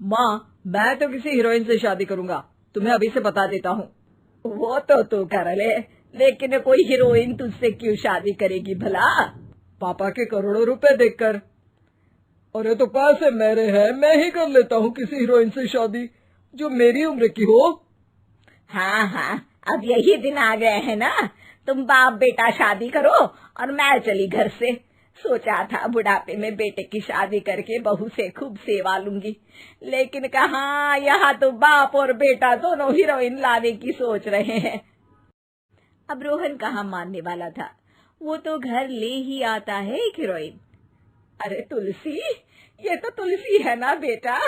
माँ, मैं तो किसी हीरोइन से शादी करूंगा, तुम्हें अभी से बता देता हूँ। वो तो तू कर ले, लेकिन कोई हीरोइन तुझसे क्यों शादी करेगी भला? पापा के करोड़ों रुपए देखकर। अरे तो पैसे मेरे हैं, मैं ही कर लेता हूँ किसी हीरोइन से शादी जो मेरी उम्र की हो। हाँ हाँ, अब यही दिन आ गए हैं ना, तुम बाप बेटा शादी करो और मैं चली घर से। सोचा था बुढ़ापे में बेटे की शादी करके बहू से खूब सेवा लूंगी, लेकिन कहाँ, यहाँ तो बाप और बेटा दोनों हीरोइन लाने की सोच रहे हैं। अब रोहन कहाँ मानने वाला था, वो तो घर ले ही आता है एक हीरोइन। अरे तुलसी, ये तो तुलसी है ना बेटा?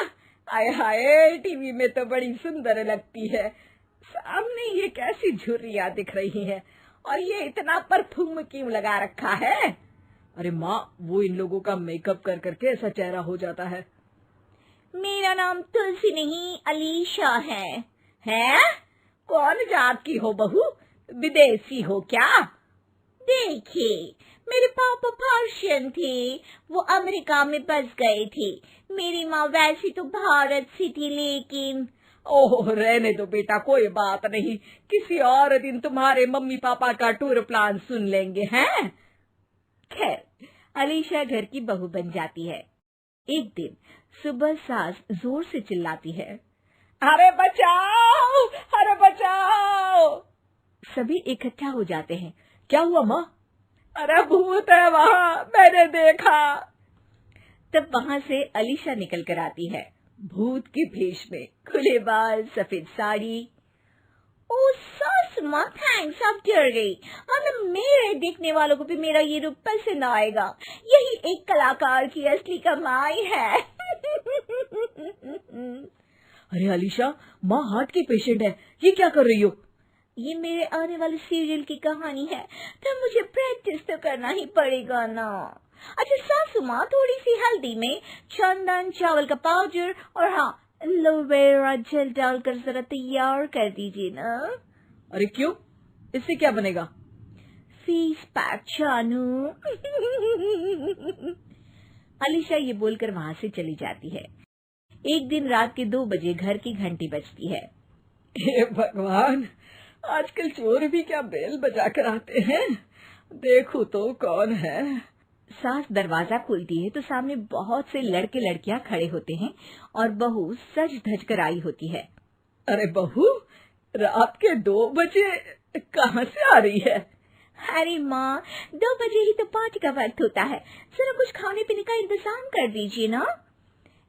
आय हाय, टीवी में तो बड़ी सुंदर लगती है, सामने ये कैसी झुर्रियां दिख रही है, और ये इतना परफ्यूम क्यों लगा रखा है? अरे माँ, वो इन लोगों का मेकअप कर करके ऐसा चेहरा हो जाता है। मेरा नाम तुलसी नहीं अलीशा है। हैं? कौन जात की हो बहू? विदेशी हो क्या? देखिए, मेरे पापा पर्शियन थे, वो अमेरिका में बस गए थे। मेरी माँ वैसी तो भारत से थी, लेकिन ओह, रहने दो बेटा, कोई बात नहीं, किसी और दिन तुम्हारे मम्मी पापा का टूर प्लान सुन लेंगे हैं। खैर, अलीशा घर की बहू बन जाती है। एक दिन सुबह सास जोर से चिल्लाती है, अरे बचाओ, अरे बचाओ। सभी इकट्ठा हो जाते हैं। क्या हुआ माँ? अरे भूत है वहाँ, मैंने देखा। तब वहाँ से अलीशा निकल कर आती है, भूत के भेष में, खुले बाल, सफेद साड़ी। ओ सास माँ, थैंक्स, आप डर गई, वरना मेरे देखने वालों को भी मेरा ये रूप पसंद आएगा। यही एक कलाकार की असली कमाई है। अरे अलीशा, माँ हार्ट की पेशेंट है, ये क्या कर रही हो? ये मेरे आने वाले सीरियल की कहानी है, तो मुझे प्रैक्टिस तो करना ही पड़ेगा ना। अच्छा सासू माँ, थोड़ी सी हल्दी में चंदन, चावल का पाउडर और हाँ, एलोवेरा जेल डालकर जरा तैयार कर दीजिए ना। अरे क्यों, इससे क्या बनेगा? फेस पैक जानू। अलीशा ये बोलकर वहाँ से चली जाती है। एक दिन रात के 2 बजे घर की घंटी बजती है। हे भगवान, आजकल चोर भी क्या बेल बजा कर आते हैं, देखो तो कौन है। सास दरवाजा खोलती है तो सामने बहुत से लड़के लड़कियां खड़े होते हैं और बहू सज धज कर आई होती है। अरे बहू, रात के 2 बजे कहाँ से आ रही है? अरे माँ, 2 बजे ही तो पार्टी का वक्त होता है, जरा कुछ खाने पीने का इंतजाम कर दीजिए ना।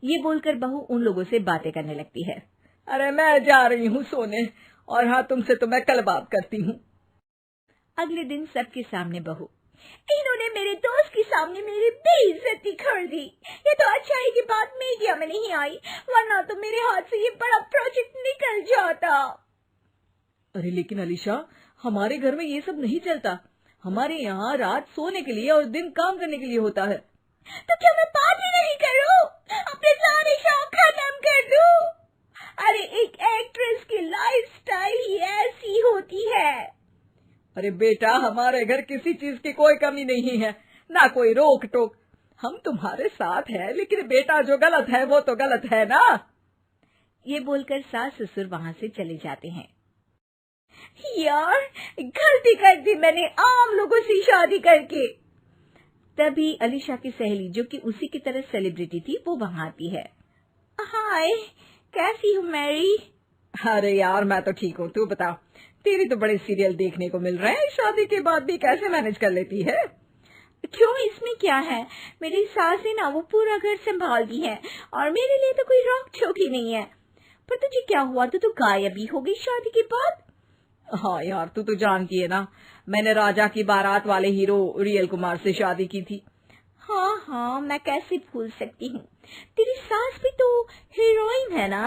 ये बोलकर बहू उन लोगों से बातें करने लगती है। अरे मैं जा रही हूँ सोने, और हाँ, तुमसे तो मैं कल बात करती हूँ। अगले दिन सबके सामने बहू, इन्होंने मेरे दोस्त के सामने मेरी बेइज्जती कर दी। ये तो अच्छा है कि बात मीडिया में नहीं आई, वरना तो मेरे हाथ से ये बड़ा प्रोजेक्ट निकल जाता। अरे लेकिन अलीशा, हमारे घर में ये सब नहीं चलता, हमारे यहाँ रात सोने के लिए और दिन काम करने के लिए होता है। तो क्या मैं पार्टी नहीं करूं? अपने सारे शौक खत्म कर दूं? अरे एक एक्ट्रेस की लाइफस्टाइल ही ऐसी होती है। अरे बेटा, हमारे घर किसी चीज की कोई कमी नहीं है, ना कोई रोक टोक, हम तुम्हारे साथ है, लेकिन बेटा जो गलत है वो तो गलत है ना। ये बोलकर सास ससुर वहाँ से चले जाते हैं। यार, गलती कर दी मैंने आम लोगों से शादी करके। तभी अलीशा की सहेली, जो कि उसी की तरह सेलिब्रिटी थी, वो वहाँ आती है। हाय, कैसी हो मैरी? अरे यार, मैं तो ठीक हूँ, तू बता, तेरी तो बड़े सीरियल देखने को मिल रहे हैं, शादी के बाद भी कैसे मैनेज कर लेती है? क्यों, इसमें क्या है, मेरी सास है ना, वो पूरा घर संभालती है और मेरे लिए तो कोई रोक टोक ही नहीं है। पर तुझे क्या हुआ, तू तो गायब ही हो गई शादी के बाद। हाँ यार, तू तो जानती है ना, मैंने राजा की बारात वाले हीरो रियल कुमार से शादी की थी। हाँ हाँ, मैं कैसे भूल सकती हूँ, तेरी सास भी तो हीरोइन है ना।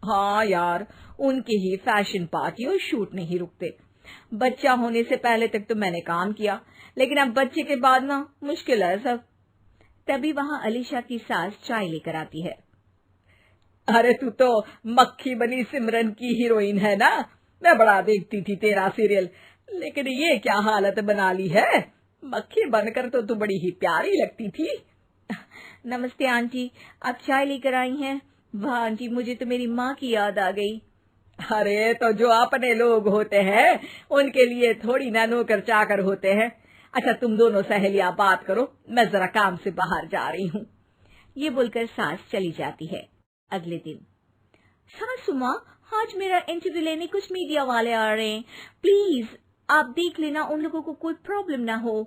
हाँ यार, उनके ही फैशन पार्टी और शूट नहीं रुकते। बच्चा होने से पहले तक तो मैंने काम किया, लेकिन अब बच्चे के बाद ना मुश्किल है सब। तभी वहाँ अलीशा की सास चाय लेकर आती है। अरे तू तो मक्खी बनी सिमरन की हीरोइन है ना, मैं बड़ा देखती थी तेरा सीरियल, लेकिन ये क्या हालत बना ली है, मक्खी बनकर तो तू बड़ी ही प्यारी लगती थी। नमस्ते आंटी, आप चाय लेकर आई हैं? वाह आंटी, मुझे तो मेरी माँ की याद आ गई। अरे तो जो अपने लोग होते हैं उनके लिए थोड़ी ना नौकर चाकर होते हैं। अच्छा तुम दोनों सहेलियां बात करो, मैं जरा काम से बाहर जा रही हूँ। ये बोलकर सास चली जाती है। अगले दिन, सासू माँ, आज मेरा इंटरव्यू लेने कुछ मीडिया वाले आ रहे हैं, प्लीज आप देख लेना उन लोगों को कोई प्रॉब्लम ना हो।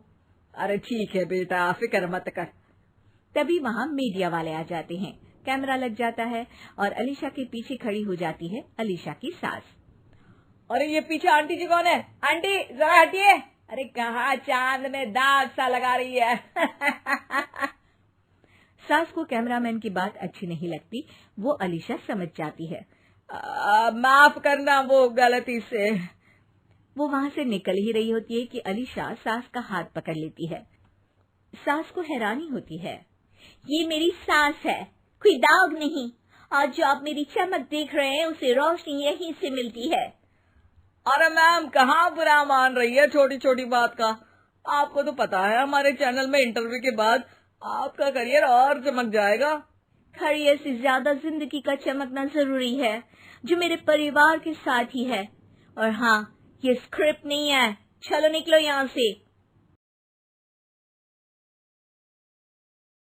अरे ठीक है बेटा, फिक्र मत कर। तभी वहाँ मीडिया वाले आ जाते हैं। कैमरा लग जाता है और अलीशा के पीछे खड़ी हो जाती है अलीशा की सास। अरे ये पीछे आंटी जी कौन है? आंटी जरा हटिए। अरे कहाँ चांद में दाग सा लगा रही है। सास को कैमरामैन की बात अच्छी नहीं लगती, वो अलीशा समझ जाती है। माफ करना, वो गलती से। वो वहाँ से निकल ही रही होती है कि अलीशा सास का हाथ पकड़ लेती है। सास को हैरानी होती है, ये मेरी सास है, कोई दाग नहीं। आज जो आप मेरी चमक देख रहे हैं उसे रोशनी यहीं से मिलती है। अरे मैम, कहाँ बुरा मान रही है छोटी छोटी बात का। आपको तो पता है हमारे चैनल में इंटरव्यू के बाद आपका करियर और चमक जाएगा। करियर से ज्यादा जिंदगी का चमकना जरूरी है, जो मेरे परिवार के साथ ही है। और हाँ, ये स्क्रिप्ट नहीं है, चलो निकलो यहाँ से।